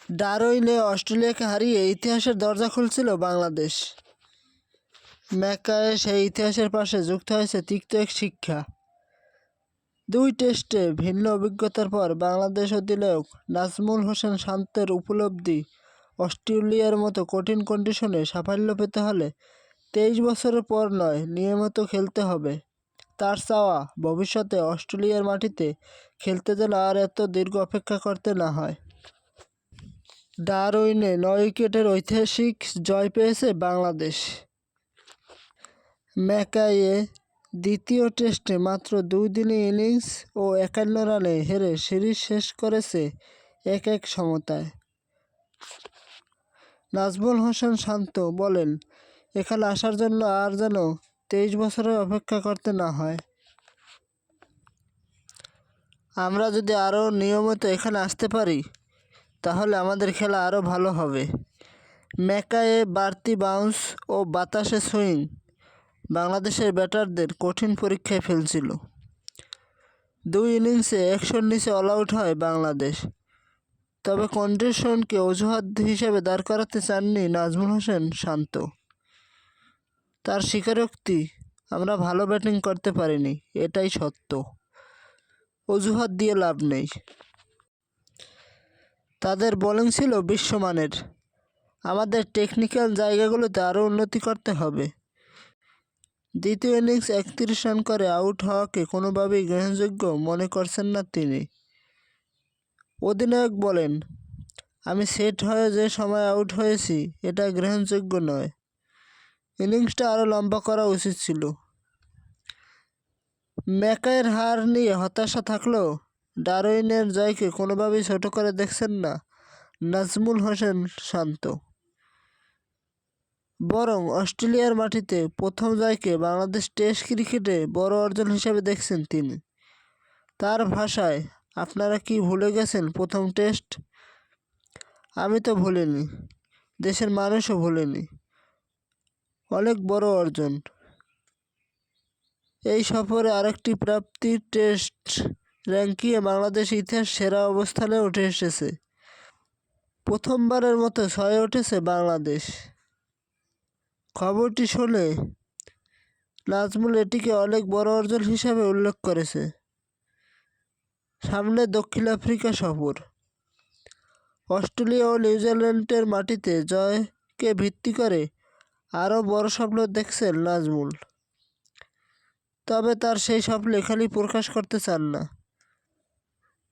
ডারউইনে অস্ট্রেলিয়াকে হারিয়ে ইতিহাসের দরজা খুলছিল বাংলাদেশ। ম্যাকায়ে সেই ইতিহাসের পাশে যুক্ত হয়েছে তিক্ত এক শিক্ষা। 2 টেস্টে ভিন্ন অভিজ্ঞতার পর বাংলাদেশ অধিনায়ক নাজমুল হোসেন শান্তের উপলব্ধি, অস্ট্রেলিয়ার মতো কঠিন কন্ডিশনে সাফল্য পেতে হলে 23 বছরের পর নয়, নিয়মিত খেলতে হবে। তার চাওয়া, ভবিষ্যতে অস্ট্রেলিয়ার মাটিতে খেলতে যেন আর এত দীর্ঘ অপেক্ষা করতে না হয়। ডারউইনে 9 উইকেটের ঐতিহাসিক জয় পেয়েছে বাংলাদেশ। ম্যাকাইয়ে দ্বিতীয় টেস্টে মাত্র 2 দিনের ইনিংস ও 51 রানে হেরে সিরিজ শেষ করেছে 1-1 সমতায়। নাজমুল হোসেন শান্ত বলেন, এখানে আসার জন্য আর যেন 23 বছরের অপেক্ষা করতে না হয়। আমরা যদি আরও নিয়মিত এখানে আসতে পারি তাহলে আমাদের খেলা আরও ভালো হবে। ম্যাকাইয়ে বাড়তি বাউন্স ও বাতাসে সুইং বাংলাদেশের ব্যাটারদের কঠিন পরীক্ষায় ফেলছিল। 2 ইনিংসে 100-র নিচে অল আউট হয় বাংলাদেশ। তবে কন্ডিশনকে অজুহাত হিসেবে দাঁড় করাতে চাননি নাজমুল হোসেন শান্ত। তার স্বীকারোক্তি, আমরা ভালো ব্যাটিং করতে পারিনি, এটাই সত্য। অজুহাত দিয়ে লাভ নেই। তাদের বোলিং ছিল বিশ্বমানের। আমাদের টেকনিক্যাল জায়গাগুলোতে আরও উন্নতি করতে হবে। দ্বিতীয় ইনিংস 31 রান করে আউট হওয়াকে কোনোভাবেই গ্রহণযোগ্য মনে করছেন না তিনি। অধিনায়ক বলেন, আমি সেট হয়ে যে সময় আউট হয়েছি এটা গ্রহণযোগ্য নয়। ইনিংসটা আরও লম্বা করা উচিত ছিল। ম্যাকাইয়ের হার নিয়ে হতাশা থাকলেও ডারউইনের জয়কে কোনোভাবেই ছোট করে দেখছেন না নাজমুল হোসেন শান্ত। বরং অস্ট্রেলিয়ার মাটিতে প্রথম জয়কে বাংলাদেশ টেস্ট ক্রিকেটে বড় অর্জন হিসেবে দেখছেন তিনি। তার ভাষায়, আপনারা কি ভুলে গেছেন প্রথম টেস্ট? আমি তো ভুলিনি, দেশের মানুষও ভুলেনি। অনেক বড় অর্জন। এই সফরে আরেকটি প্রাপ্তি, টেস্ট র্যাঙ্কিংয়ে বাংলাদেশ ইতিহাস সেরা অবস্থানে উঠে এসেছে। প্রথমবারের মতো 6-এ উঠেছে বাংলাদেশ। খবরটি শুনে নাজমুল এটিকে অনেক বড় অর্জন হিসাবে উল্লেখ করেছে। সামনে দক্ষিণ আফ্রিকা সফর। অস্ট্রেলিয়া ও নিউজিল্যান্ডের মাটিতে জয়কে ভিত্তি করে আরও বড় স্বপ্ন দেখছেন নাজমুল। তবে তার সেই স্বপ্ন এখানেই প্রকাশ করতে চান না।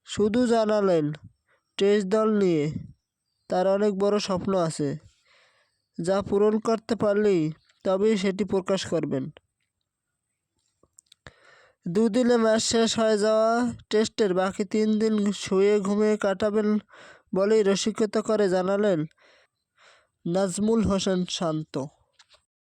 শুধু জানালেন, টেস্ট দল নিয়ে তার অনেক বড় স্বপ্ন আছে, যা পূরণ করতে পারলেই তবেই সেটি প্রকাশ করবেন। 2 দিনে ম্যাচ শেষ হয়ে যাওয়া টেস্টের বাকি 3 দিন শুয়ে ঘুমিয়ে কাটাবেন বলেই রসিকতা করে জানালেন নাজমুল হোসেন শান্ত।